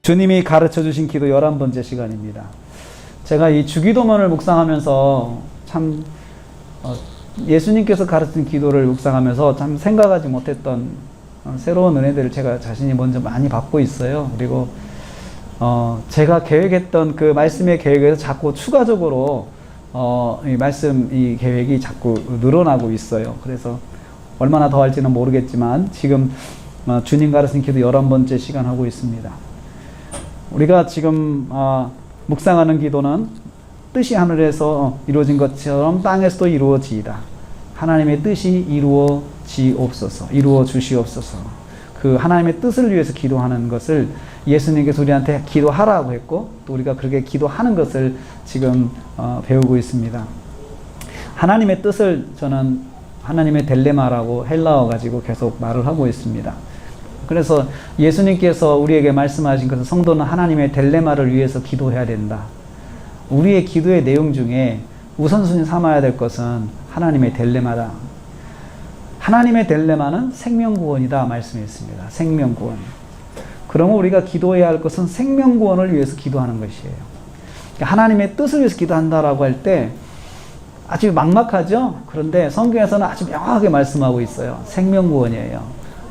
주님이 가르쳐 주신 기도 11번째 시간입니다. 제가 이 주기도문을 묵상하면서 참 예수님께서 가르친 기도를 묵상하면서 참 생각하지 못했던 새로운 은혜들을 제가 자신이 먼저 많이 받고 있어요. 그리고 제가 계획했던 그 말씀의 계획에서 자꾸 추가적으로 이 계획이 자꾸 늘어나고 있어요. 그래서 얼마나 더 할지는 모르겠지만 지금 주님 가르친 기도 11번째 시간 하고 있습니다. 우리가 지금 묵상하는 기도는 뜻이 하늘에서 이루어진 것처럼 땅에서도 이루어지이다. 하나님의 뜻이 이루어지옵소서, 이루어 주시옵소서. 그 하나님의 뜻을 위해서 기도하는 것을 예수님께서 우리한테 기도하라고 했고, 또 우리가 그렇게 기도하는 것을 지금 배우고 있습니다. 하나님의 뜻을 저는 하나님의 델레마라고 헬라어 가지고 계속 말을 하고 있습니다. 그래서 예수님께서 우리에게 말씀하신 것은 성도는 하나님의 델레마를 위해서 기도해야 된다. 우리의 기도의 내용 중에 우선순위 삼아야 될 것은 하나님의 델레마다. 하나님의 델레마는 생명구원이다 말씀했습니다. 생명구원. 그러면 우리가 기도해야 할 것은 생명구원을 위해서 기도하는 것이에요. 하나님의 뜻을 위해서 기도한다라고 할 때 아주 막막하죠? 그런데 성경에서는 아주 명확하게 말씀하고 있어요. 생명구원이에요.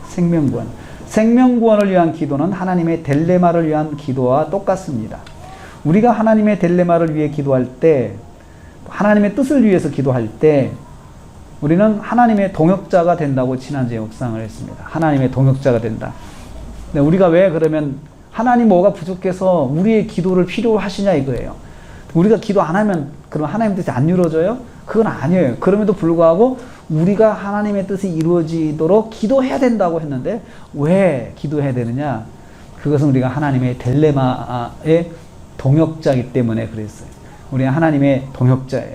생명구원. 생명구원을 위한 기도는 하나님의 델레마를 위한 기도와 똑같습니다. 우리가 하나님의 델레마를 위해 기도할 때, 하나님의 뜻을 위해서 기도할 때 우리는 하나님의 동역자가 된다고 지난주에 묵상을 했습니다. 하나님의 동역자가 된다. 근데 우리가 왜 그러면 하나님 뭐가 부족해서 우리의 기도를 필요로 하시냐 이거예요. 우리가 기도 안 하면 그럼 하나님 뜻이 안 이루어져요? 그건 아니에요. 그럼에도 불구하고 우리가 하나님의 뜻이 이루어지도록 기도해야 된다고 했는데 왜 기도해야 되느냐? 그것은 우리가 하나님의 델레마의 동역자이기 때문에 그랬어요. 우리는 하나님의 동역자예요.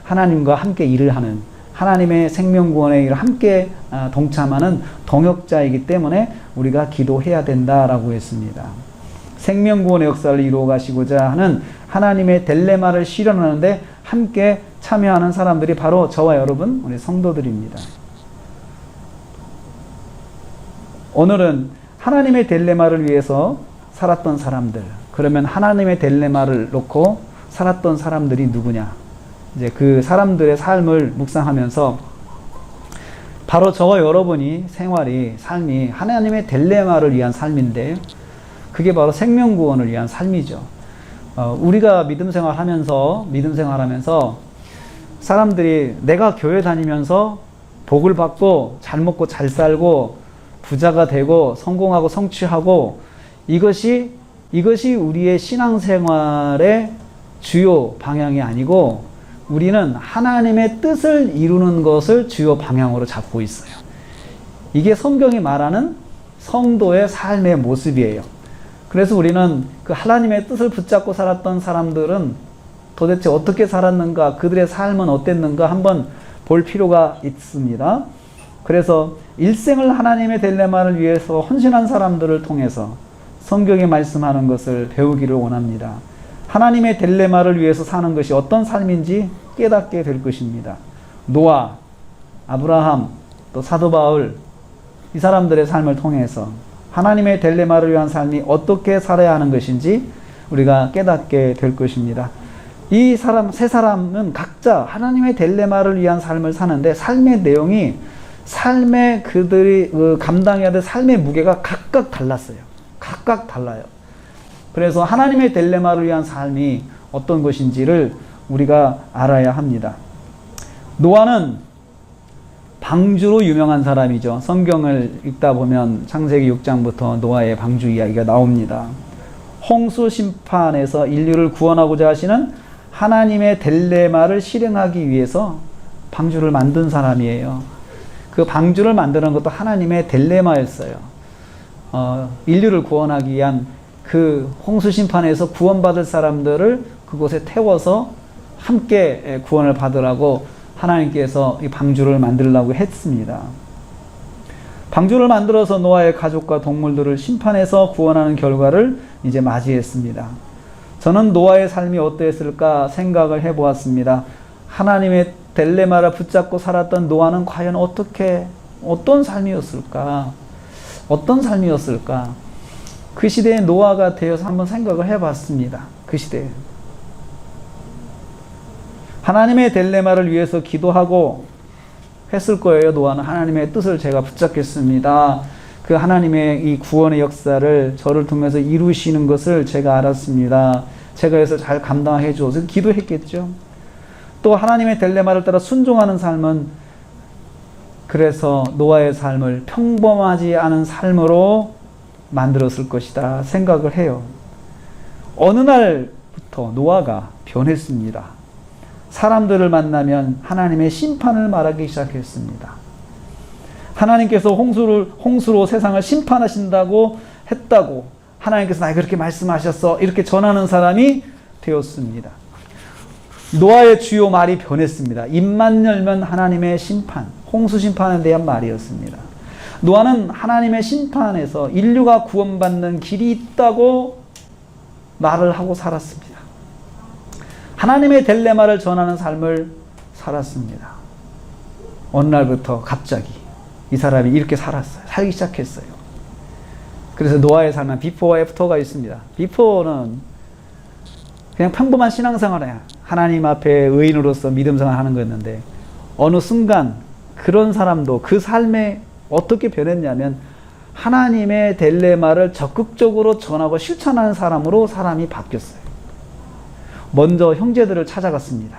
하나님과 함께 일을 하는, 하나님의 생명구원의 일을 함께 동참하는 동역자이기 때문에 우리가 기도해야 된다라고 했습니다. 생명구원의 역사를 이루어 가시고자 하는 하나님의 델레마를 실현하는데 함께 참여하는 사람들이 바로 저와 여러분, 우리 성도들입니다. 오늘은 하나님의 델레마를 위해서 살았던 사람들, 그러면 하나님의 델레마를 놓고 살았던 사람들이 누구냐? 이제 그 사람들의 삶을 묵상하면서 바로 저와 여러분이 삶이 하나님의 델레마를 위한 삶인데 그게 바로 생명구원을 위한 삶이죠. 우리가 믿음 생활하면서 사람들이 내가 교회 다니면서 복을 받고 잘 먹고 잘 살고 부자가 되고 성공하고 성취하고 이것이 우리의 신앙생활의 주요 방향이 아니고 우리는 하나님의 뜻을 이루는 것을 주요 방향으로 잡고 있어요. 이게 성경이 말하는 성도의 삶의 모습이에요. 그래서 우리는 그 하나님의 뜻을 붙잡고 살았던 사람들은 도대체 어떻게 살았는가, 그들의 삶은 어땠는가 한번 볼 필요가 있습니다. 그래서 일생을 하나님의 델레마를 위해서 헌신한 사람들을 통해서 성경이 말씀하는 것을 배우기를 원합니다. 하나님의 델레마를 위해서 사는 것이 어떤 삶인지 깨닫게 될 것입니다. 노아, 아브라함, 또 사도 바울, 이 사람들의 삶을 통해서 하나님의 델레마를 위한 삶이 어떻게 살아야 하는 것인지 우리가 깨닫게 될 것입니다. 이 세 사람은 각자 하나님의 델레마를 위한 삶을 사는데 삶의 내용이 그들이 감당해야 될 삶의 무게가 각각 달랐어요. 각각 달라요. 그래서 하나님의 델레마를 위한 삶이 어떤 것인지를 우리가 알아야 합니다. 노아는 방주로 유명한 사람이죠. 성경을 읽다 보면 창세기 6장부터 노아의 방주 이야기가 나옵니다. 홍수 심판에서 인류를 구원하고자 하시는 하나님의 델레마를 실행하기 위해서 방주를 만든 사람이에요. 그 방주를 만드는 것도 하나님의 델레마였어요. 인류를 구원하기 위한 그 홍수 심판에서 구원받을 사람들을 그곳에 태워서 함께 구원을 받으라고 하나님께서 이 방주를 만들려고 했습니다. 방주를 만들어서 노아의 가족과 동물들을 심판해서 구원하는 결과를 이제 맞이했습니다. 저는 노아의 삶이 어떠했을까 생각을 해보았습니다. 하나님의 델레마를 붙잡고 살았던 노아는 과연 어떤 삶이었을까? 그 시대의 노아가 되어서 한번 생각을 해봤습니다. 그 시대에. 하나님의 딜레마를 위해서 기도하고 했을 거예요. 노아는 하나님의 뜻을 제가 붙잡겠습니다. 그 하나님의 이 구원의 역사를 저를 통해서 이루시는 것을 제가 알았습니다. 제가 해서 잘 감당해 줘서 기도했겠죠. 또 하나님의 딜레마를 따라 순종하는 삶은 그래서 노아의 삶을 평범하지 않은 삶으로 만들었을 것이다 생각을 해요. 어느 날부터 노아가 변했습니다. 사람들을 만나면 하나님의 심판을 말하기 시작했습니다. 하나님께서 홍수로 세상을 심판하신다고 했다고 하나님께서 나에게 그렇게 말씀하셨어 이렇게 전하는 사람이 되었습니다. 노아의 주요 말이 변했습니다. 입만 열면 하나님의 심판, 홍수 심판에 대한 말이었습니다. 노아는 하나님의 심판에서 인류가 구원받는 길이 있다고 말을 하고 살았습니다. 하나님의 딜레마를 전하는 삶을 살았습니다. 어느 날부터 갑자기 이 사람이 이렇게 살기 시작했어요. 그래서 노아의 삶은 비포와 애프터가 있습니다. 비포는 그냥 평범한 신앙생활이야. 하나님 앞에 의인으로서 믿음생활 하는 거였는데 어느 순간 그런 사람도 그 삶에 어떻게 변했냐면 하나님의 딜레마를 적극적으로 전하고 실천하는 사람으로 사람이 바뀌었어요. 먼저 형제들을 찾아갔습니다.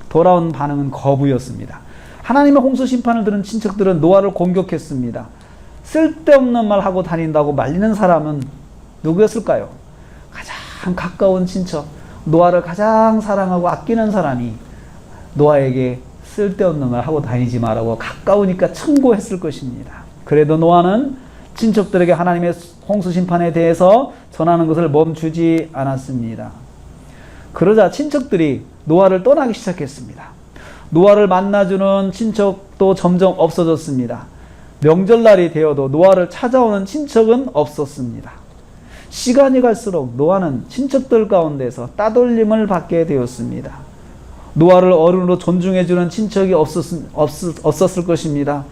돌아온 반응은 거부였습니다. 하나님의 홍수 심판을 들은 친척들은 노아를 공격했습니다. 쓸데없는 말 하고 다닌다고 말리는 사람은 누구였을까요? 가장 가까운 친척, 노아를 가장 사랑하고 아끼는 사람이 노아에게 쓸데없는 말 하고 다니지 마라고 가까우니까 청고했을 것입니다. 그래도 노아는 친척들에게 하나님의 홍수 심판에 대해서 전하는 것을 멈추지 않았습니다. 그러자 친척들이 노아를 떠나기 시작했습니다. 노아를 만나주는 친척도 점점 없어졌습니다. 명절날이 되어도 노아를 찾아오는 친척은 없었습니다. 시간이 갈수록 노아는 친척들 가운데서 따돌림을 받게 되었습니다. 노아를 어른으로 존중해주는 친척이 없었을 것입니다.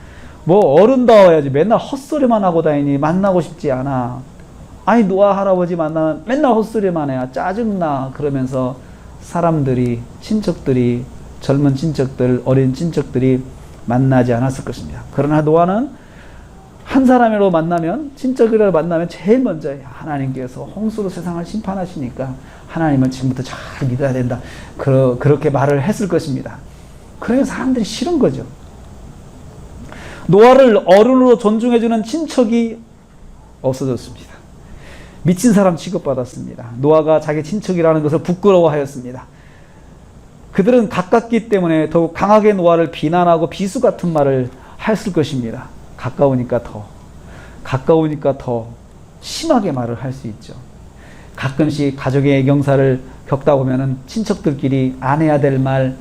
뭐 어른다워야지 맨날 헛소리만 하고 다니니 만나고 싶지 않아. 아니 노아 할아버지 만나면 맨날 헛소리만 해야 짜증나. 그러면서 사람들이 친척들이 젊은 친척들 어린 친척들이 만나지 않았을 것입니다. 그러나 노아는 한 사람으로 만나면 친척이라고 만나면 제일 먼저 하나님께서 홍수로 세상을 심판하시니까 하나님을 지금부터 잘 믿어야 된다. 그렇게 말을 했을 것입니다. 그래서 사람들이 싫은 거죠. 노아를 어른으로 존중해주는 친척이 없어졌습니다. 미친 사람 취급받았습니다. 노아가 자기 친척이라는 것을 부끄러워하였습니다. 그들은 가깝기 때문에 더욱 강하게 노아를 비난하고 비수 같은 말을 했을 것입니다. 가까우니까 더 심하게 말을 할 수 있죠. 가끔씩 가족의 애경사를 겪다 보면은 친척들끼리 안 해야 될 말을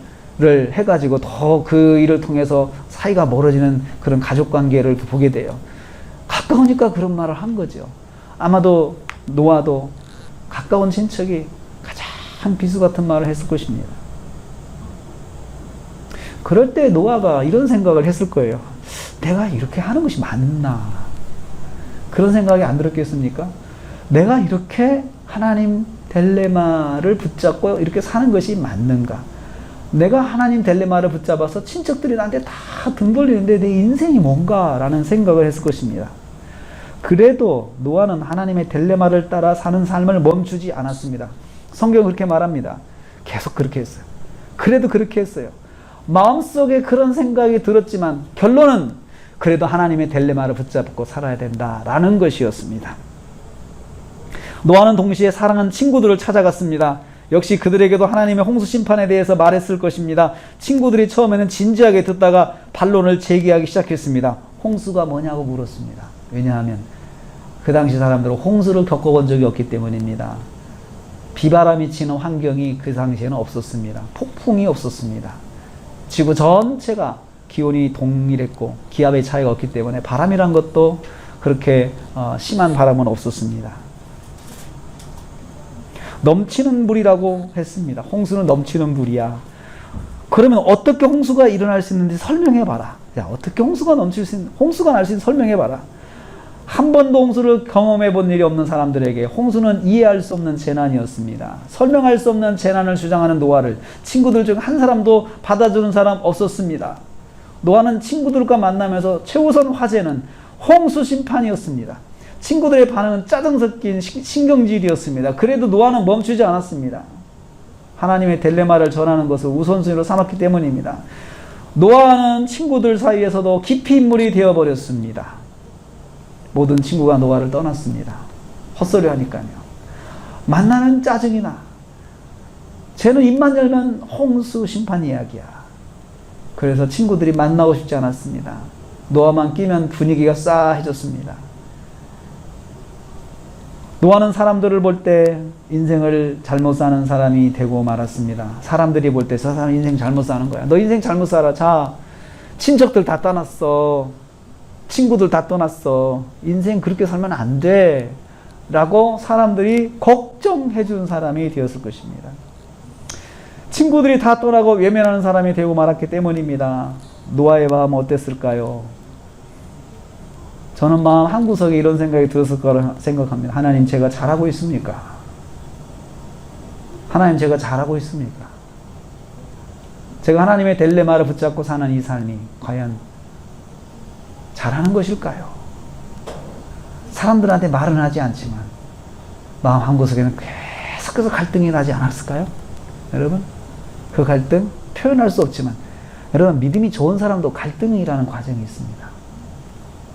해가지고 더 그 일을 통해서 사이가 멀어지는 그런 가족 관계를 보게 돼요. 가까우니까 그런 말을 한 거죠. 아마도 노아도 가까운 친척이 가장 비수 같은 말을 했을 것입니다. 그럴 때 노아가 이런 생각을 했을 거예요. 내가 이렇게 하는 것이 맞나? 그런 생각이 안 들었겠습니까? 내가 이렇게 하나님 딜레마를 붙잡고 이렇게 사는 것이 맞는가? 내가 하나님 딜레마를 붙잡아서 친척들이 나한테 다 등 돌리는데 내 인생이 뭔가? 라는 생각을 했을 것입니다. 그래도 노아는 하나님의 딜레마를 따라 사는 삶을 멈추지 않았습니다. 성경은 그렇게 말합니다. 계속 그렇게 했어요. 그래도 그렇게 했어요. 마음속에 그런 생각이 들었지만 결론은 그래도 하나님의 딜레마를 붙잡고 살아야 된다라는 것이었습니다. 노아는 동시에 사랑하는 친구들을 찾아갔습니다. 역시 그들에게도 하나님의 홍수 심판에 대해서 말했을 것입니다. 친구들이 처음에는 진지하게 듣다가 반론을 제기하기 시작했습니다. 홍수가 뭐냐고 물었습니다. 왜냐하면 그 당시 사람들은 홍수를 겪어본 적이 없기 때문입니다. 비바람이 치는 환경이 그 당시에는 없었습니다. 폭풍이 없었습니다. 지구 전체가 기온이 동일했고 기압의 차이가 없기 때문에 바람이란 것도 그렇게 심한 바람은 없었습니다. 넘치는 물이라고 했습니다. 홍수는 넘치는 물이야. 그러면 어떻게 홍수가 일어날 수 있는지 설명해봐라. 야, 어떻게 홍수가 날 수 있는지 설명해봐라. 한 번도 홍수를 경험해 본 일이 없는 사람들에게 홍수는 이해할 수 없는 재난이었습니다. 설명할 수 없는 재난을 주장하는 노아를 친구들 중 한 사람도 받아주는 사람 없었습니다. 노아는 친구들과 만나면서 최우선 화제는 홍수 심판이었습니다. 친구들의 반응은 짜증 섞인 신경질이었습니다. 그래도 노아는 멈추지 않았습니다. 하나님의 딜레마를 전하는 것을 우선순위로 삼았기 때문입니다. 노아는 친구들 사이에서도 깊이 인물이 되어버렸습니다. 모든 친구가 노아를 떠났습니다. 헛소리 하니까요. 만나면 짜증이 나. 쟤는 입만 열면 홍수 심판 이야기야. 그래서 친구들이 만나고 싶지 않았습니다. 노아만 끼면 분위기가 싸해졌습니다. 노아는 사람들을 볼 때 인생을 잘못 사는 사람이 되고 말았습니다. 사람들이 볼 때 저 사람 인생 잘못 사는 거야. 너 인생 잘못 살아. 자, 친척들 다 떠났어. 친구들 다 떠났어. 인생 그렇게 살면 안 돼. 라고 사람들이 걱정해 준 사람이 되었을 것입니다. 친구들이 다 떠나고 외면하는 사람이 되고 말았기 때문입니다. 노아의 마음은 어땠을까요? 저는 마음 한구석에 이런 생각이 들었을 거라 생각합니다. 하나님, 제가 잘하고 있습니까? 하나님, 제가 잘하고 있습니까? 제가 하나님의 딜레마를 붙잡고 사는 이 삶이 과연 잘하는 것일까요? 사람들한테 말은 하지 않지만 마음 한구석에는 계속해서 갈등이 나지 않았을까요? 여러분, 그 갈등 표현할 수 없지만 여러분, 믿음이 좋은 사람도 갈등이라는 과정이 있습니다.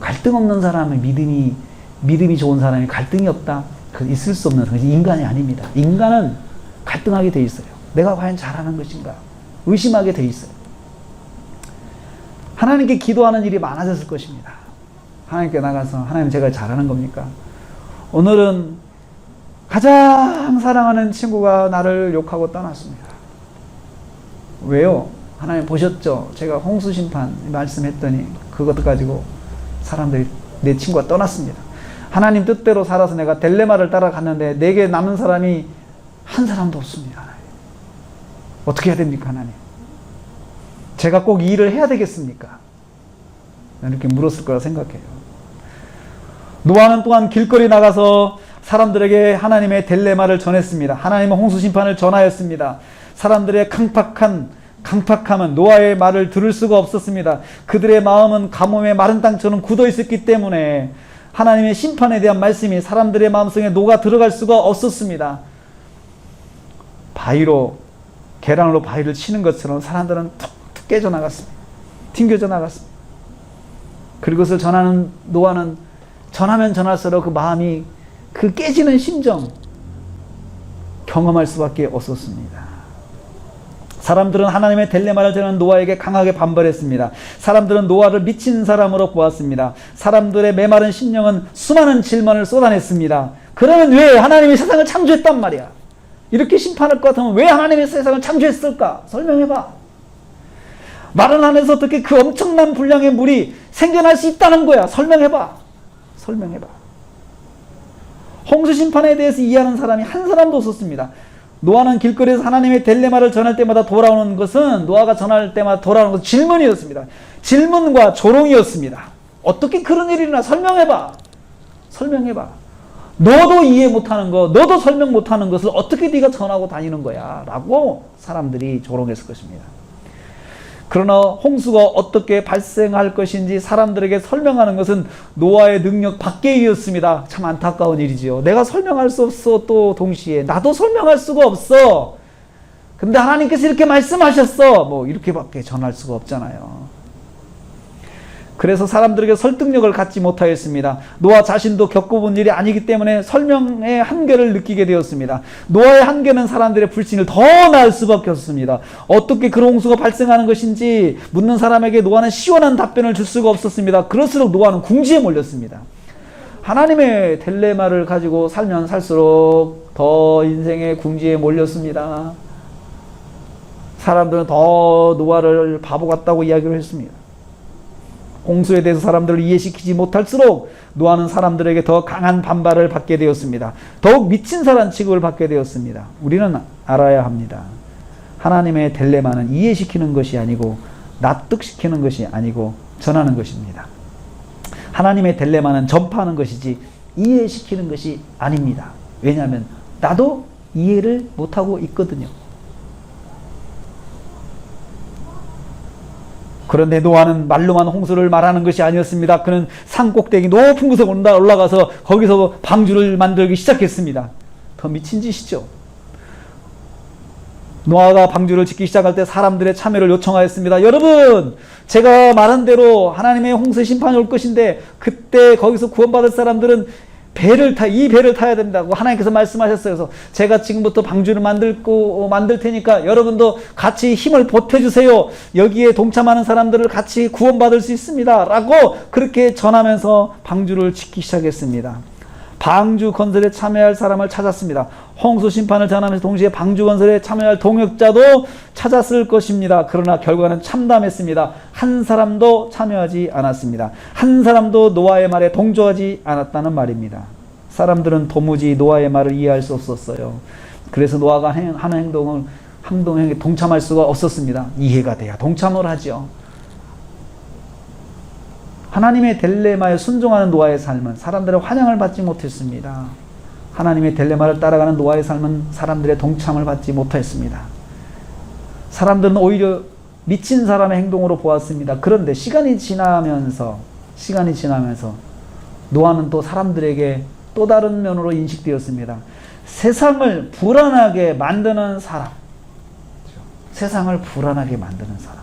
갈등 없는 사람은 믿음이 좋은 사람이 갈등이 없다? 그 있을 수 없는 것이 인간이 아닙니다. 인간은 갈등하게 돼 있어요. 내가 과연 잘하는 것인가? 의심하게 돼 있어요. 하나님께 기도하는 일이 많아졌을 것입니다. 하나님께 나가서 하나님, 제가 잘하는 겁니까? 오늘은 가장 사랑하는 친구가 나를 욕하고 떠났습니다. 왜요? 하나님 보셨죠? 제가 홍수 심판 말씀했더니 그것 가지고 사람들이 내 친구가 떠났습니다. 하나님 뜻대로 살아서 내가 딜레마를 따라갔는데 내게 남은 사람이 한 사람도 없습니다. 하나님. 어떻게 해야 됩니까, 하나님? 제가 꼭 이 일을 해야 되겠습니까? 이렇게 물었을 거라 생각해요. 노아는 또한 길거리 나가서 사람들에게 하나님의 딜레마를 전했습니다. 하나님은 홍수 심판을 전하였습니다. 사람들의 강팍함은 노아의 말을 들을 수가 없었습니다. 그들의 마음은 가뭄의 마른 땅처럼 굳어 있었기 때문에 하나님의 심판에 대한 말씀이 사람들의 마음속에 녹아 들어갈 수가 없었습니다. 계란으로 바위를 치는 것처럼 사람들은 툭툭 깨져 나갔습니다. 튕겨져 나갔습니다. 그것을 전하는 노아는 전하면 전할수록 그 마음이, 그 깨지는 심정 경험할 수밖에 없었습니다. 사람들은 하나님의 딜레마를 전하는 노아에게 강하게 반발했습니다. 사람들은 노아를 미친 사람으로 보았습니다. 사람들의 메마른 심령은 수많은 질문을 쏟아냈습니다. 그러면 왜 하나님이 세상을 창조했단 말이야? 이렇게 심판할 것 같으면 왜 하나님이 세상을 창조했을까? 설명해봐. 마른 하늘에서 어떻게 그 엄청난 분량의 물이 생겨날 수 있다는 거야? 설명해봐. 설명해봐. 홍수 심판에 대해서 이해하는 사람이 한 사람도 없었습니다. 노아는 길거리에서 하나님의 딜레마를 전할 때마다 돌아오는 것은, 노아가 전할 때마다 돌아오는 것은 질문이었습니다. 질문과 조롱이었습니다. 어떻게 그런 일이 일어나? 설명해봐. 설명해봐. 너도 이해 못하는 거, 너도 설명 못하는 것을 어떻게 네가 전하고 다니는 거야? 라고 사람들이 조롱했을 것입니다. 그러나 홍수가 어떻게 발생할 것인지 사람들에게 설명하는 것은 노아의 능력 밖이었습니다. 참 안타까운 일이지요. 내가 설명할 수 없어. 또 동시에 나도 설명할 수가 없어. 근데 하나님께서 이렇게 말씀하셨어. 뭐 이렇게밖에 전할 수가 없잖아요. 그래서 사람들에게 설득력을 갖지 못하였습니다. 노아 자신도 겪어본 일이 아니기 때문에 설명의 한계를 느끼게 되었습니다. 노아의 한계는 사람들의 불신을 더 낳을 수밖에 없습니다. 어떻게 그런 홍수가 발생하는 것인지 묻는 사람에게 노아는 시원한 답변을 줄 수가 없었습니다. 그럴수록 노아는 궁지에 몰렸습니다. 하나님의 딜레마를 가지고 살면 살수록 더 인생의 궁지에 몰렸습니다. 사람들은 더 노아를 바보 같다고 이야기를 했습니다. 홍수에 대해서 사람들을 이해시키지 못할수록 노아는 사람들에게 더 강한 반발을 받게 되었습니다. 더욱 미친 사람 취급을 받게 되었습니다. 우리는 알아야 합니다. 하나님의 딜레마는 이해시키는 것이 아니고 납득시키는 것이 아니고 전하는 것입니다. 하나님의 딜레마는 전파하는 것이지 이해시키는 것이 아닙니다. 왜냐하면 나도 이해를 못하고 있거든요. 그런데 노아는 말로만 홍수를 말하는 것이 아니었습니다. 그는 산 꼭대기 높은 곳에 올라가서 거기서 방주를 만들기 시작했습니다. 더 미친 짓이죠. 노아가 방주를 짓기 시작할 때 사람들의 참여를 요청하였습니다. 여러분, 제가 말한 대로 하나님의 홍수 심판이 올 것인데 그때 거기서 구원받을 사람들은 이 배를 타야 된다고 하나님께서 말씀하셨어요. 그래서 제가 지금부터 방주를 만들 테니까 여러분도 같이 힘을 보태주세요. 여기에 동참하는 사람들을 같이 구원받을 수 있습니다. 라고 그렇게 전하면서 방주를 짓기 시작했습니다. 방주 건설에 참여할 사람을 찾았습니다. 홍수 심판을 전하면서 동시에 방주 건설에 참여할 동역자도 찾았을 것입니다. 그러나 결과는 참담했습니다. 한 사람도 참여하지 않았습니다. 한 사람도 노아의 말에 동조하지 않았다는 말입니다. 사람들은 도무지 노아의 말을 이해할 수 없었어요. 그래서 노아가 하는 행동에 동참할 수가 없었습니다. 이해가 돼야 동참을 하죠. 하나님의 딜레마에 순종하는 노아의 삶은 사람들의 환영을 받지 못했습니다. 하나님의 딜레마를 따라가는 노아의 삶은 사람들의 동참을 받지 못했습니다. 사람들은 오히려 미친 사람의 행동으로 보았습니다. 그런데 시간이 지나면서 노아는 또 사람들에게 또 다른 면으로 인식되었습니다. 세상을 불안하게 만드는 사람. 세상을 불안하게 만드는 사람.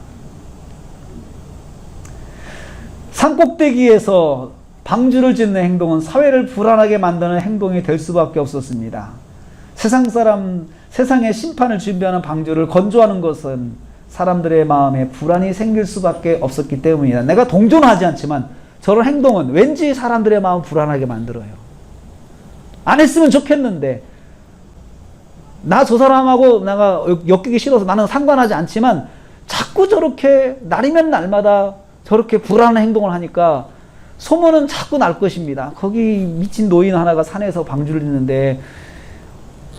산꼭대기에서 방주를 짓는 행동은 사회를 불안하게 만드는 행동이 될 수밖에 없었습니다. 세상의 심판을 준비하는 방주를 건조하는 것은 사람들의 마음에 불안이 생길 수밖에 없었기 때문이다. 내가 동조는 하지 않지만 저런 행동은 왠지 사람들의 마음을 불안하게 만들어요. 안 했으면 좋겠는데 나 저 사람하고 내가 엮이기 싫어서 나는 상관하지 않지만 자꾸 저렇게 날이면 날마다 저렇게 불안한 행동을 하니까 소문은 자꾸 날 것입니다. 거기 미친 노인 하나가 산에서 방주를 짓는데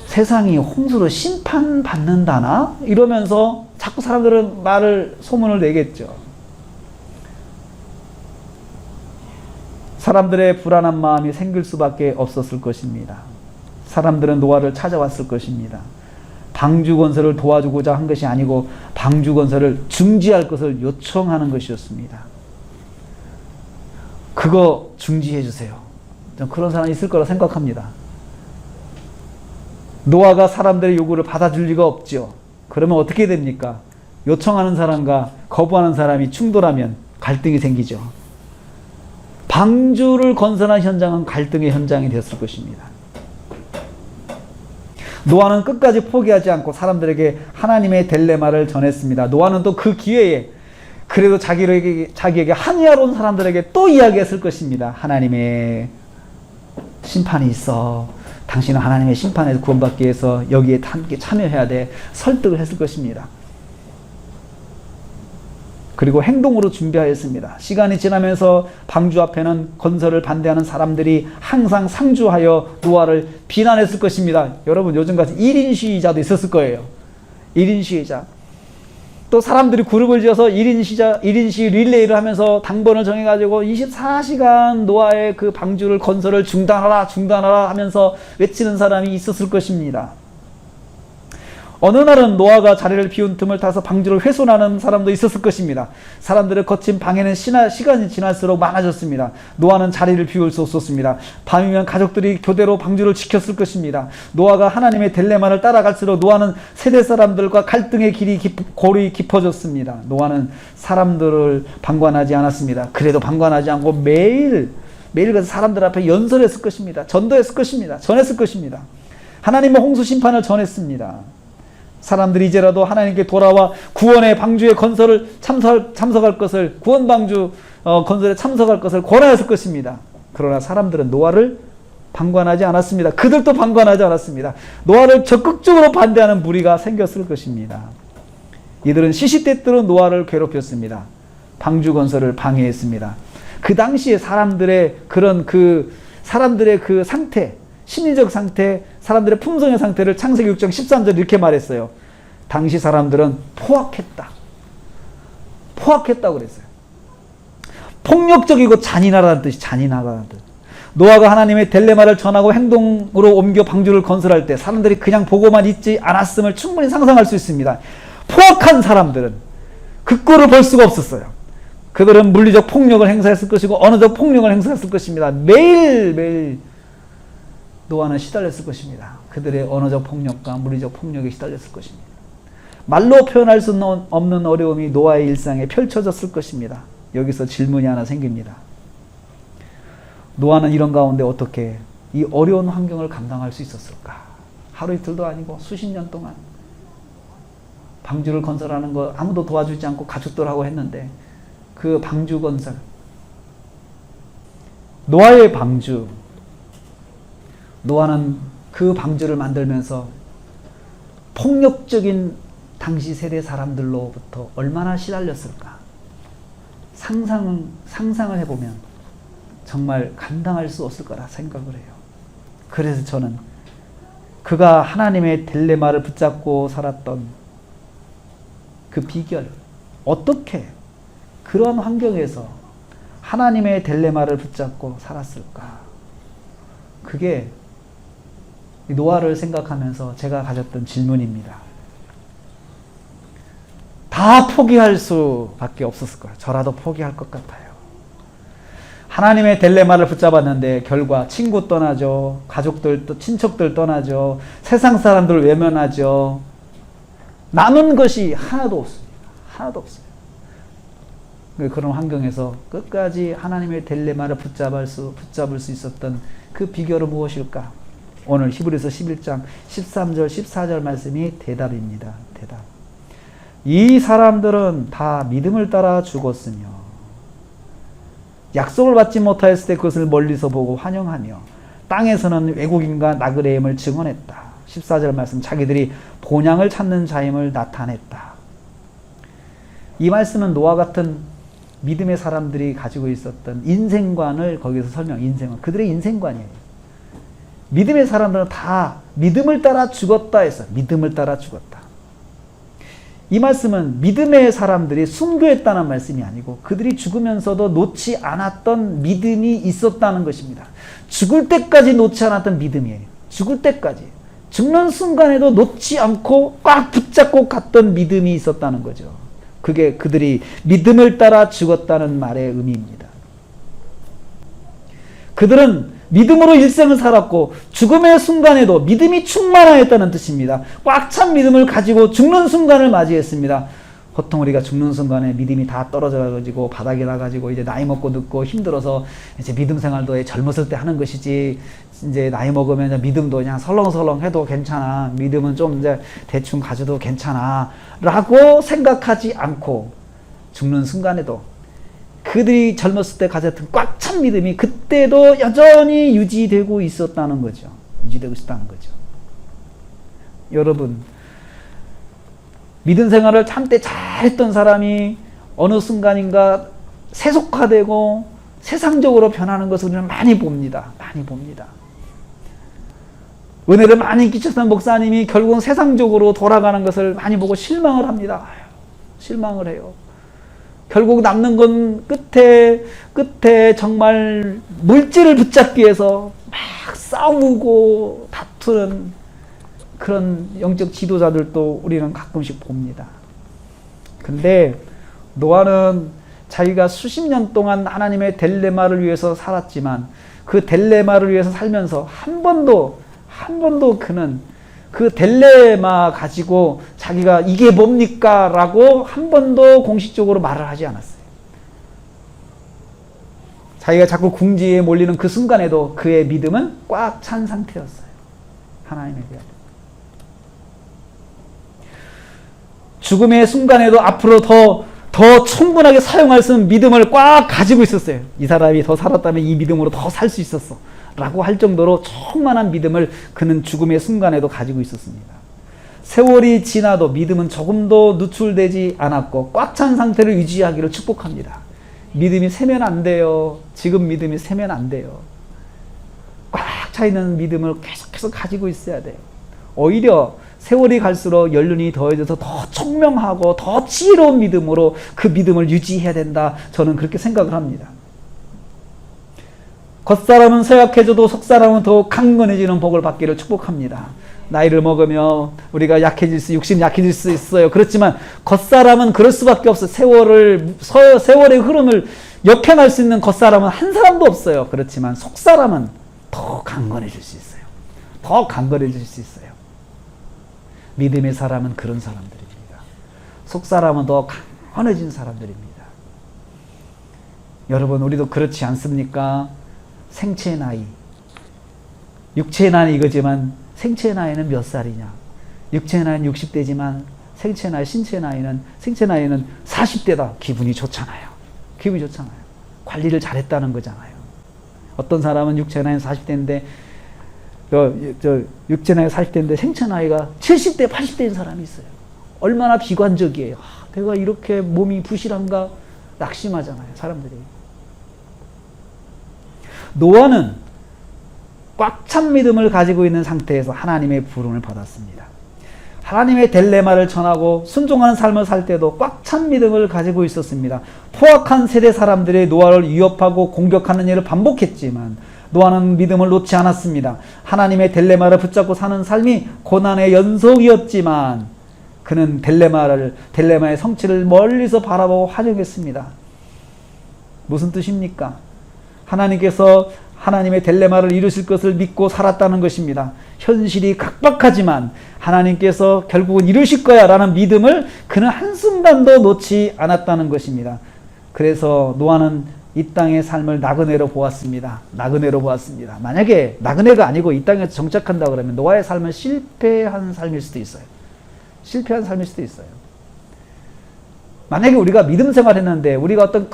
세상이 홍수로 심판받는다나? 이러면서 자꾸 사람들은 소문을 내겠죠. 사람들의 불안한 마음이 생길 수밖에 없었을 것입니다. 사람들은 노아를 찾아왔을 것입니다. 방주 건설을 도와주고자 한 것이 아니고 방주 건설을 중지할 것을 요청하는 것이었습니다. 그거 중지해 주세요. 그런 사람이 있을 거라 생각합니다. 노아가 사람들의 요구를 받아줄 리가 없죠. 그러면 어떻게 됩니까? 요청하는 사람과 거부하는 사람이 충돌하면 갈등이 생기죠. 방주를 건설한 현장은 갈등의 현장이 되었을 것입니다. 노아는 끝까지 포기하지 않고 사람들에게 하나님의 딜레마를 전했습니다. 노아는 또 그 기회에 그래도 자기에게 항의하러 온 사람들에게 또 이야기했을 것입니다. 하나님의 심판이 있어. 당신은 하나님의 심판에서 구원받기 위해서 여기에 함께 참여해야 돼. 설득을 했을 것입니다. 그리고 행동으로 준비하였습니다. 시간이 지나면서 방주 앞에는 건설을 반대하는 사람들이 항상 상주하여 노아를 비난했을 것입니다. 여러분 요즘같이 1인 시위자도 있었을 거예요. 1인 시위자. 또 사람들이 그룹을 지어서 1인 시위 릴레이를 하면서 당번을 정해가지고 24시간 노아의 그 방주를 건설을 중단하라 하면서 외치는 사람이 있었을 것입니다. 어느 날은 노아가 자리를 비운 틈을 타서 방주를 훼손하는 사람도 있었을 것입니다. 사람들의 거친 방해는 시간이 지날수록 많아졌습니다. 노아는 자리를 비울 수 없었습니다. 밤이면 가족들이 교대로 방주를 지켰을 것입니다. 노아가 하나님의 딜레마를 따라갈수록 노아는 세대 사람들과 갈등의 골이 깊어졌습니다. 노아는 사람들을 방관하지 않았습니다. 그래도 방관하지 않고 매일 가서 사람들 앞에 연설했을 것입니다. 전도했을 것입니다. 전했을 것입니다. 하나님의 홍수 심판을 전했습니다. 사람들이 이제라도 하나님께 돌아와 구원의 방주의 건설을 참석할 것을, 구원 방주 건설에 참석할 것을 권하였을 것입니다. 그러나 사람들은 노아를 방관하지 않았습니다. 그들도 방관하지 않았습니다. 노아를 적극적으로 반대하는 무리가 생겼을 것입니다. 이들은 시시때때로 노아를 괴롭혔습니다. 방주 건설을 방해했습니다. 그 당시에 사람들의 그 상태, 심리적 상태, 사람들의 품성의 상태를 창세기 6장 13절 이렇게 말했어요. 당시 사람들은 포악했다고 그랬어요. 폭력적이고 잔인하다는 뜻이 잔인하다는 뜻. 노아가 하나님의 딜레마를 전하고 행동으로 옮겨 방주를 건설할 때 사람들이 그냥 보고만 있지 않았음을 충분히 상상할 수 있습니다. 포악한 사람들은 그 꼴을 볼 수가 없었어요. 그들은 물리적 폭력을 행사했을 것이고 언어적 폭력을 행사했을 것입니다. 매일매일 노아는 시달렸을 것입니다. 그들의 언어적 폭력과 물리적 폭력에 시달렸을 것입니다. 말로 표현할 수 없는 어려움이 노아의 일상에 펼쳐졌을 것입니다. 여기서 질문이 하나 생깁니다. 노아는 이런 가운데 어떻게 이 어려운 환경을 감당할 수 있었을까? 하루 이틀도 아니고 수십 년 동안 방주를 건설하는 거 아무도 도와주지 않고 가족들하고 했는데 그 방주 건설, 노아의 방주, 노아는 그 방주를 만들면서 폭력적인 당시 세대 사람들로부터 얼마나 시달렸을까? 상상을 해보면 정말 감당할 수 없을 거라 생각을 해요. 그래서 저는 그가 하나님의 딜레마를 붙잡고 살았던 그 비결, 어떻게 그런 환경에서 하나님의 딜레마를 붙잡고 살았을까? 그게 노아를 생각하면서 제가 가졌던 질문입니다. 다 포기할 수밖에 없었을 거예요. 저라도 포기할 것 같아요. 하나님의 딜레마를 붙잡았는데 결과 친구 떠나죠. 가족들, 또 친척들 떠나죠. 세상 사람들 외면하죠. 남은 것이 하나도 없습니다. 하나도 없어요. 그런 환경에서 끝까지 하나님의 딜레마를 붙잡을 수 있었던 그 비결은 무엇일까? 오늘 히브리서 11장 13절 14절 말씀이 대답입니다. 대답. 이 사람들은 다 믿음을 따라 죽었으며 약속을 받지 못하였을 때 그것을 멀리서 보고 환영하며 땅에서는 외국인과 나그네임을 증언했다. 14절 말씀, 자기들이 본향을 찾는 자임을 나타냈다. 이 말씀은 노아 같은 믿음의 사람들이 가지고 있었던 인생관을 거기서 인생관, 그들의 인생관이에요. 믿음의 사람들은 다 믿음을 따라 죽었다 했어요. 믿음을 따라 죽었다. 이 말씀은 믿음의 사람들이 순교했다는 말씀이 아니고 그들이 죽으면서도 놓지 않았던 믿음이 있었다는 것입니다. 죽을 때까지 놓지 않았던 믿음이에요. 죽을 때까지. 죽는 순간에도 놓지 않고 꽉 붙잡고 갔던 믿음이 있었다는 거죠. 그게 그들이 믿음을 따라 죽었다는 말의 의미입니다. 그들은 믿음으로 일생을 살았고 죽음의 순간에도 믿음이 충만하였다는 뜻입니다. 꽉 찬 믿음을 가지고 죽는 순간을 맞이했습니다. 보통 우리가 죽는 순간에 믿음이 다 떨어져가지고 바닥에 나가지고 이제 나이 먹고 늙고 힘들어서 이제 믿음 생활도 젊었을 때 하는 것이지 이제 나이 먹으면 이제 믿음도 그냥 설렁설렁 해도 괜찮아. 믿음은 좀 이제 대충 가져도 괜찮아. 라고 생각하지 않고 죽는 순간에도 그들이 젊었을 때 가졌던 꽉 찬 믿음이 그때도 여전히 유지되고 있었다는 거죠. 유지되고 있었다는 거죠. 여러분, 믿음 생활을 참때 잘했던 사람이 어느 순간인가 세속화되고 세상적으로 변하는 것을 우리는 많이 봅니다. 많이 봅니다. 은혜를 많이 끼쳤던 목사님이 결국은 세상적으로 돌아가는 것을 많이 보고 실망을 합니다. 실망을 해요. 결국 남는 건 끝에 정말 물질을 붙잡기 위해서 막 싸우고 다투는 그런 영적 지도자들도 우리는 가끔씩 봅니다. 근데 노아는 자기가 수십 년 동안 하나님의 딜레마를 위해서 살았지만 그 딜레마를 위해서 살면서 한 번도 그는 그 딜레마 가지고 자기가 이게 뭡니까? 라고 한 번도 공식적으로 말을 하지 않았어요. 자기가 자꾸 궁지에 몰리는 그 순간에도 그의 믿음은 꽉 찬 상태였어요. 하나님에 대한. 죽음의 순간에도 앞으로 더 충분하게 사용할 수 있는 믿음을 꽉 가지고 있었어요. 이 사람이 더 살았다면 이 믿음으로 더 살 수 있었어. 라고 할 정도로 충만한 믿음을 그는 죽음의 순간에도 가지고 있었습니다. 세월이 지나도 믿음은 조금도 누출되지 않았고 꽉 찬 상태를 유지하기를 축복합니다. 믿음이 세면 안 돼요. 지금 믿음이 세면 안 돼요. 꽉 차 있는 믿음을 계속해서 가지고 있어야 돼요. 오히려 세월이 갈수록 연륜이 더해져서 더 총명하고 더 지혜로운 믿음으로 그 믿음을 유지해야 된다. 저는 그렇게 생각을 합니다. 겉사람은 쇠약해져도 속사람은 더욱 강건해지는 복을 받기를 축복합니다. 나이를 먹으며 우리가 육신이 약해질 수 있어요. 그렇지만 겉사람은 그럴 수밖에 없어요. 세월의 흐름을 역행할 수 있는 겉사람은 한 사람도 없어요. 그렇지만 속사람은 더 강건해질 수 있어요. 더 강건해질 수 있어요. 믿음의 사람은 그런 사람들입니다. 속사람은 더 강건해진 사람들입니다. 여러분, 우리도 그렇지 않습니까? 생체의 나이, 육체의 나이 이거지만 생체의 나이는 몇 살이냐? 육체의 나이는 60대지만 생체 나이, 신체 나이는 40대다. 기분이 좋잖아요. 기분이 좋잖아요. 관리를 잘했다는 거잖아요. 어떤 사람은 육체 나이는 40대인데 육체 나이가 40대인데 생체 나이가 70대, 80대인 사람이 있어요. 얼마나 비관적이에요. 내가 이렇게 몸이 부실한가? 낙심하잖아요, 사람들이. 노아는 꽉 찬 믿음을 가지고 있는 상태에서 하나님의 부름을 받았습니다. 하나님의 딜레마를 전하고 순종하는 삶을 살 때도 꽉 찬 믿음을 가지고 있었습니다. 포악한 세대 사람들이 노아를 위협하고 공격하는 일을 반복했지만 노아는 믿음을 놓지 않았습니다. 하나님의 딜레마를 붙잡고 사는 삶이 고난의 연속이었지만 그는 딜레마의 성취를 멀리서 바라보고 환영했습니다. 무슨 뜻입니까? 하나님께서 하나님의 딜레마를 이루실 것을 믿고 살았다는 것입니다. 현실이 각박하지만 하나님께서 결국은 이루실 거야 라는 믿음을 그는 한순간도 놓지 않았다는 것입니다. 그래서 노아는 이 땅의 삶을 나그네로 보았습니다. 나그네로 보았습니다. 만약에 나그네가 아니고 이 땅에 정착한다 그러면 노아의 삶은 실패한 삶일 수도 있어요. 실패한 삶일 수도 있어요. 만약에 우리가 믿음 생활했는데 우리가 어떤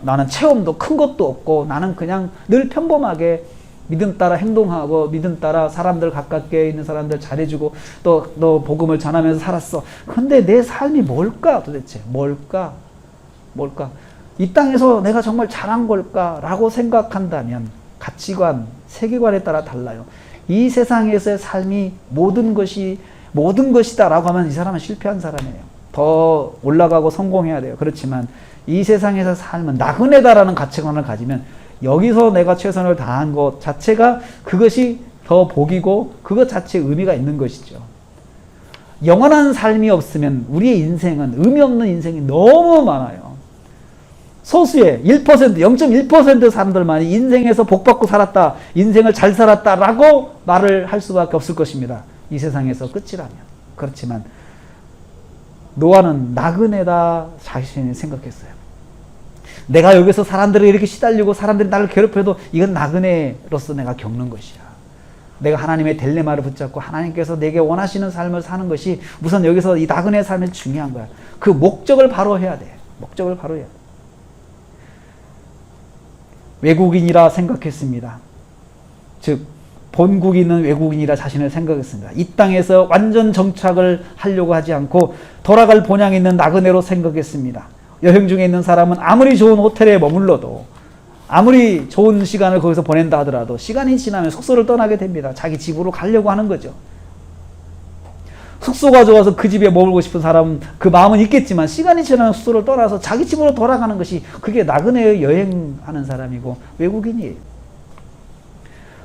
나는 체험도 큰 것도 없고 나는 그냥 늘 평범하게 믿음 따라 행동하고 믿음 따라 사람들 가깝게 있는 사람들 잘해주고 또 복음을 전하면서 살았어. 근데 내 삶이 뭘까 도대체? 뭘까? 이 땅에서 내가 정말 잘한 걸까? 라고 생각한다면 가치관, 세계관에 따라 달라요. 이 세상에서의 삶이 모든 것이다 라고 하면 이 사람은 실패한 사람이에요. 더 올라가고 성공해야 돼요. 그렇지만 이 세상에서 삶은 나그네다라는 가치관을 가지면 여기서 내가 최선을 다한 것 자체가 그것이 더 복이고 그것 자체에 의미가 있는 것이죠. 영원한 삶이 없으면 우리의 인생은 의미 없는 인생이 너무 많아요. 소수의 1%, 0.1% 사람들만이 인생에서 복받고 살았다, 인생을 잘 살았다라고 말을 할 수밖에 없을 것입니다. 이 세상에서 끝이라면. 그렇지만 노아는 나그네다 자신이 생각했어요. 내가 여기서 사람들이 이렇게 시달리고 사람들이 나를 괴롭혀도 이건 나그네로서 내가 겪는 것이야. 내가 하나님의 딜레마를 붙잡고 하나님께서 내게 원하시는 삶을 사는 것이 우선 여기서 이 나그네의 삶이 중요한 거야. 그 목적을 바로 해야 돼. 목적을 바로 해야 돼. 외국인이라 생각했습니다. 즉 본국에 있는 외국인이라 자신을 생각했습니다. 이 땅에서 완전 정착을 하려고 하지 않고 돌아갈 본향이 있는 나그네로 생각했습니다. 여행 중에 있는 사람은 아무리 좋은 호텔에 머물러도 아무리 좋은 시간을 거기서 보낸다 하더라도 시간이 지나면 숙소를 떠나게 됩니다. 자기 집으로 가려고 하는 거죠. 숙소가 좋아서 그 집에 머물고 싶은 사람은 그 마음은 있겠지만 시간이 지나면 숙소를 떠나서 자기 집으로 돌아가는 것이 그게 나그네의 여행하는 사람이고 외국인이에요.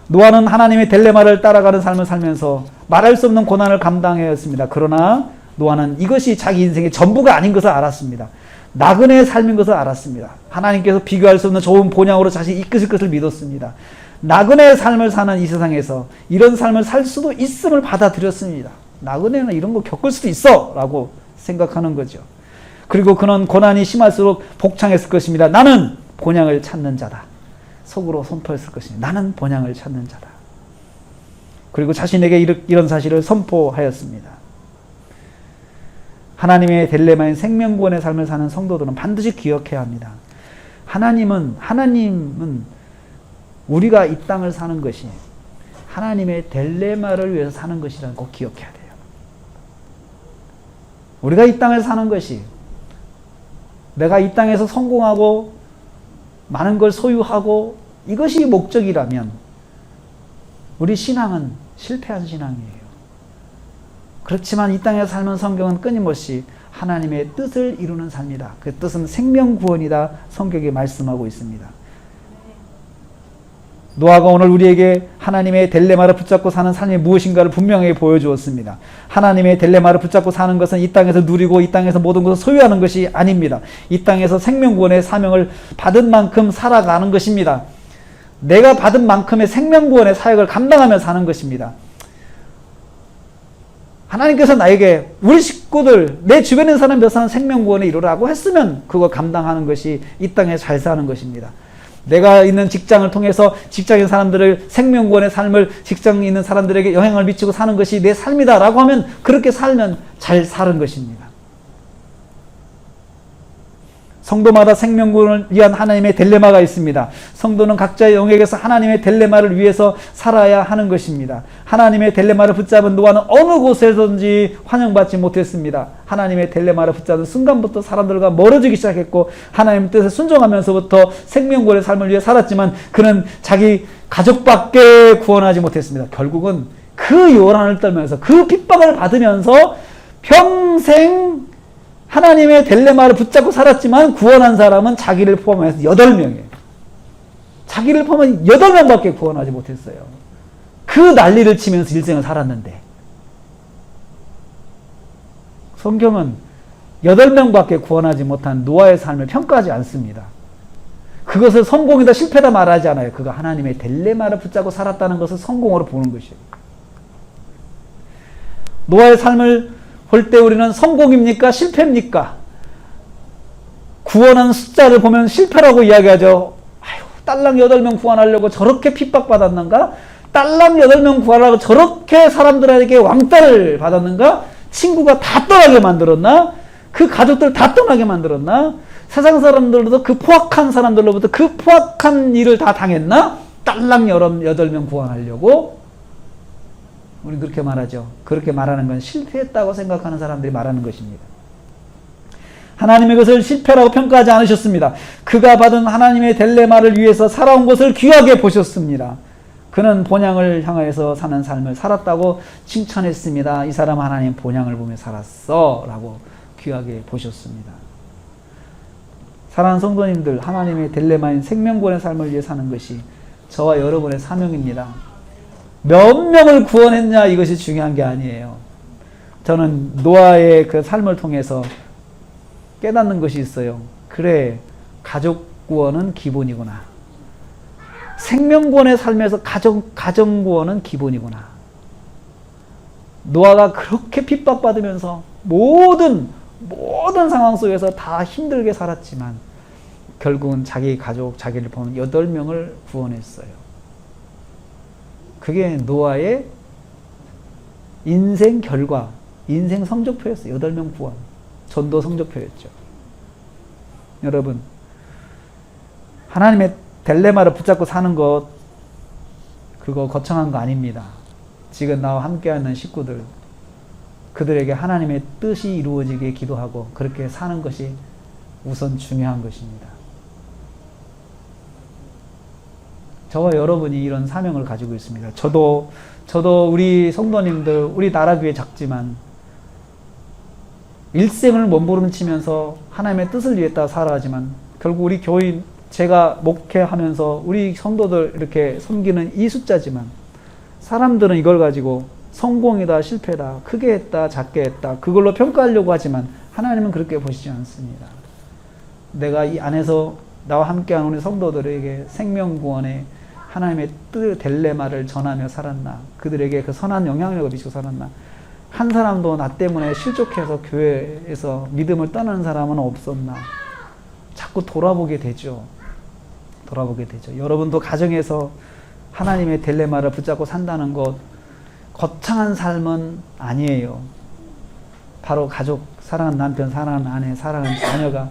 노아는 하나님의 딜레마를 따라가는 삶을 살면서 말할 수 없는 고난을 감당해야 했습니다. 그러나 노아는 이것이 자기 인생의 전부가 아닌 것을 알았습니다. 나그네의 삶인 것을 알았습니다. 하나님께서 비교할 수 없는 좋은 본향으로 자신이 이끄실 것을 믿었습니다. 나그네의 삶을 사는 이 세상에서 이런 삶을 살 수도 있음을 받아들였습니다. 나그네는 이런 거 겪을 수도 있어 라고 생각하는 거죠. 그리고 그는 고난이 심할수록 복창했을 것입니다. 나는 본향을 찾는 자다. 속으로 선포했을 것입니다. 나는 본향을 찾는 자다. 그리고 자신에게 이런 사실을 선포하였습니다. 하나님의 딜레마인 생명구원의 삶을 사는 성도들은 반드시 기억해야 합니다. 하나님은 우리가 이 땅을 사는 것이 하나님의 딜레마를 위해서 사는 것이라는 거 꼭 기억해야 돼요. 우리가 이 땅을 사는 것이 내가 이 땅에서 성공하고 많은 걸 소유하고 이것이 목적이라면 우리 신앙은 실패한 신앙이에요. 그렇지만 이 땅에서 살면 성경은 끊임없이 하나님의 뜻을 이루는 삶이다. 그 뜻은 생명구원이다. 성경이 말씀하고 있습니다. 노아가 오늘 우리에게 하나님의 딜레마를 붙잡고 사는 삶이 무엇인가를 분명히 보여주었습니다. 하나님의 딜레마를 붙잡고 사는 것은 이 땅에서 누리고 이 땅에서 모든 것을 소유하는 것이 아닙니다. 이 땅에서 생명구원의 사명을 받은 만큼 살아가는 것입니다. 내가 받은 만큼의 생명구원의 사역을 감당하며 사는 것입니다. 하나님께서 나에게 우리 식구들, 내 주변에 있는 사람 몇 사람 생명구원에 이르라고 했으면 그거 감당하는 것이 이 땅에 잘 사는 것입니다. 내가 있는 직장을 통해서 직장인 사람들을 생명구원의 삶을 직장에 있는 사람들에게 영향을 미치고 사는 것이 내 삶이다라고 하면 그렇게 살면 잘 사는 것입니다. 성도마다 생명구원을 위한 하나님의 딜레마가 있습니다. 성도는 각자의 영역에서 하나님의 딜레마를 위해서 살아야 하는 것입니다. 하나님의 딜레마를 붙잡은 노아는 어느 곳에서든지 환영받지 못했습니다. 하나님의 딜레마를 붙잡은 순간부터 사람들과 멀어지기 시작했고 하나님 뜻에 순종하면서부터 생명구원의 삶을 위해 살았지만 그는 자기 가족밖에 구원하지 못했습니다. 결국은 그 요란을 떨면서 그 핍박을 받으면서 평생 하나님의 딜레마를 붙잡고 살았지만 구원한 사람은 자기를 포함해서 8명이에요. 자기를 포함한 8명밖에 구원하지 못했어요. 그 난리를 치면서 일생을 살았는데 성경은 8명밖에 구원하지 못한 노아의 삶을 평가하지 않습니다. 그것을 성공이다 실패다 말하지 않아요. 그가 하나님의 딜레마를 붙잡고 살았다는 것을 성공으로 보는 것이에요. 노아의 삶을 볼 때 우리는 성공입니까? 실패입니까? 구원한 숫자를 보면 실패라고 이야기하죠. 아유, 딸랑 8명 구원하려고 저렇게 핍박받았는가? 딸랑 8명 구원하려고 저렇게 사람들에게 왕따를 받았는가? 친구가 다 떠나게 만들었나? 그 가족들 다 떠나게 만들었나? 세상 사람들로부터 그 포악한 사람들로부터 그 포악한 일을 다 당했나? 딸랑 8명 구원하려고? 우리 그렇게 말하죠. 그렇게 말하는 건 실패했다고 생각하는 사람들이 말하는 것입니다. 하나님의 것을 실패라고 평가하지 않으셨습니다. 그가 받은 하나님의 딜레마를 위해서 살아온 것을 귀하게 보셨습니다. 그는 본향을 향하여서 사는 삶을 살았다고 칭찬했습니다. 이 사람 하나님 본향을 보며 살았어 라고 귀하게 보셨습니다. 사랑하는 성도님들, 하나님의 딜레마인 생명구원의 삶을 위해 사는 것이 저와 여러분의 사명입니다. 몇 명을 구원했냐 이것이 중요한 게 아니에요. 저는 노아의 그 삶을 통해서 깨닫는 것이 있어요. 그래, 가족 구원은 기본이구나. 생명구원의 삶에서 가정 구원은 기본이구나. 노아가 그렇게 핍박받으면서 모든 상황 속에서 다 힘들게 살았지만 결국은 자기 가족, 자기를 보는 8명을 구원했어요. 그게 노아의 인생 결과, 인생 성적표였어요. 8명 구원. 전도 성적표였죠. 여러분, 하나님의 딜레마를 붙잡고 사는 것, 그거 거창한 거 아닙니다. 지금 나와 함께하는 식구들, 그들에게 하나님의 뜻이 이루어지게 기도하고 그렇게 사는 것이 우선 중요한 것입니다. 저와 여러분이 이런 사명을 가지고 있습니다. 저도 우리 성도님들, 우리 나라 교회 작지만 일생을 몸부림치면서 하나님의 뜻을 위했다 살아가지만 결국 우리 교인, 제가 목회하면서 우리 성도들 이렇게 섬기는 이 숫자지만 사람들은 이걸 가지고 성공이다, 실패다, 크게 했다, 작게 했다, 그걸로 평가하려고 하지만 하나님은 그렇게 보시지 않습니다. 내가 이 안에서 나와 함께하는 우리 성도들에게 생명구원의 하나님의 뜻, 딜레마를 전하며 살았나, 그들에게 그 선한 영향력을 미치고 살았나, 한 사람도 나 때문에 실족해서 교회에서 믿음을 떠나는 사람은 없었나, 자꾸 돌아보게 되죠. 여러분도 가정에서 하나님의 딜레마를 붙잡고 산다는 것, 거창한 삶은 아니에요. 바로 가족, 사랑하는 남편, 사랑하는 아내, 사랑하는 자녀가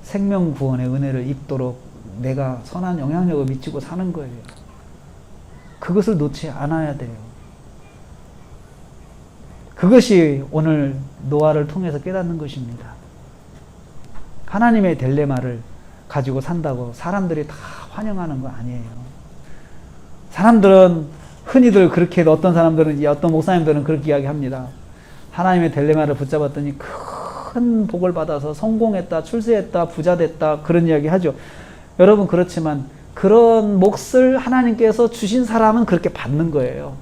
생명구원의 은혜를 입도록 내가 선한 영향력을 미치고 사는 거예요. 그것을 놓지 않아야 돼요. 그것이 오늘 노아를 통해서 깨닫는 것입니다. 하나님의 딜레마를 가지고 산다고 사람들이 다 환영하는 거 아니에요. 사람들은 흔히들 그렇게, 어떤 사람들은, 어떤 목사님들은 그렇게 이야기합니다. 하나님의 딜레마를 붙잡았더니 큰 복을 받아서 성공했다, 출세했다, 부자 됐다, 그런 이야기 하죠. 여러분, 그렇지만 그런 몫을 하나님께서 주신 사람은 그렇게 받는 거예요.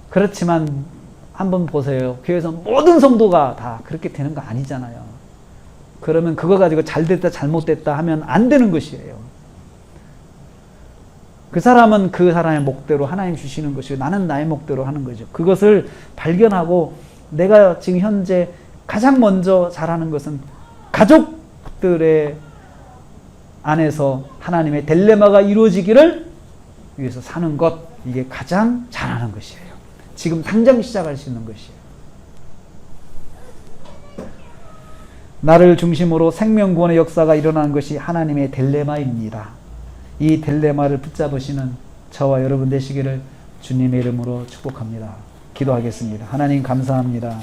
그렇지만 한번 보세요. 교회에서 모든 성도가 다 그렇게 되는 거 아니잖아요. 그러면 그거 가지고 잘됐다 잘못됐다 하면 안 되는 것이에요. 그 사람은 그 사람의 목대로 하나님 주시는 것이고 나는 나의 목대로 하는 거죠. 그것을 발견하고 내가 지금 현재 가장 먼저 잘하는 것은 가족들의 안에서 하나님의 딜레마가 이루어지기를 위해서 사는 것, 이게 가장 잘하는 것이에요. 지금 당장 시작할 수 있는 것이에요. 나를 중심으로 생명구원의 역사가 일어나는 것이 하나님의 딜레마입니다. 이 딜레마를 붙잡으시는 저와 여러분 되시기를 주님의 이름으로 축복합니다. 기도하겠습니다. 하나님 감사합니다.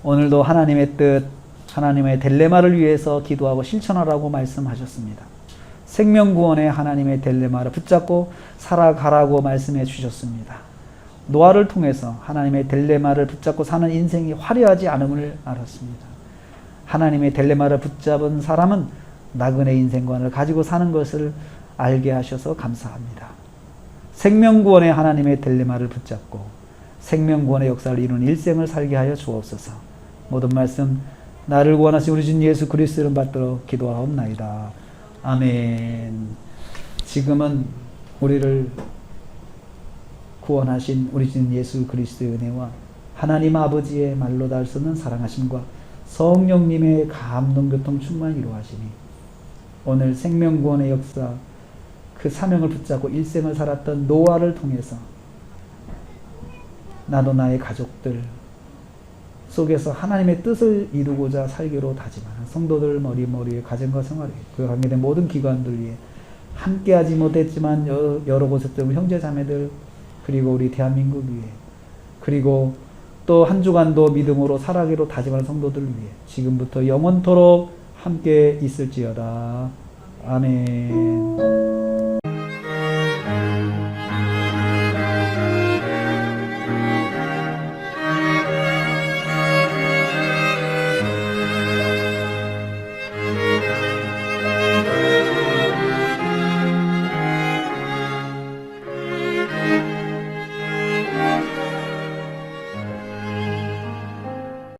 오늘도 하나님의 뜻, 하나님의 딜레마를 위해서 기도하고 실천하라고 말씀하셨습니다. 생명구원의 하나님의 딜레마를 붙잡고 살아가라고 말씀해 주셨습니다. 노아를 통해서 하나님의 딜레마를 붙잡고 사는 인생이 화려하지 않음을 알았습니다. 하나님의 딜레마를 붙잡은 사람은 나그네 인생관을 가지고 사는 것을 알게 하셔서 감사합니다. 생명구원의 하나님의 딜레마를 붙잡고 생명구원의 역사를 이루는 일생을 살게 하여 주옵소서. 모든 말씀 나를 구원하신 우리 주 예수 그리스도 이름 받들어 기도하옵나이다. 아멘. 지금은 우리를 구원하신 우리 주 예수 그리스도의 은혜와 하나님 아버지의 말로 닿을 수 없는 사랑하심과 성령님의 감동교통 충만히 이루어하시니 오늘 생명구원의 역사 그 사명을 붙잡고 일생을 살았던 노아를 통해서 나도 나의 가족들 속에서 하나님의 뜻을 이루고자 살기로 다짐하는 성도들 머리에 가정과 생활에 그 관계된 모든 기관들 위해 함께하지 못했지만 여러 곳에서 우리 형제 자매들 그리고 우리 대한민국 위해 그리고 또 한 주간도 믿음으로 살아가기로 다짐하는 성도들을 위해 지금부터 영원토록 함께 있을지어다. 아멘.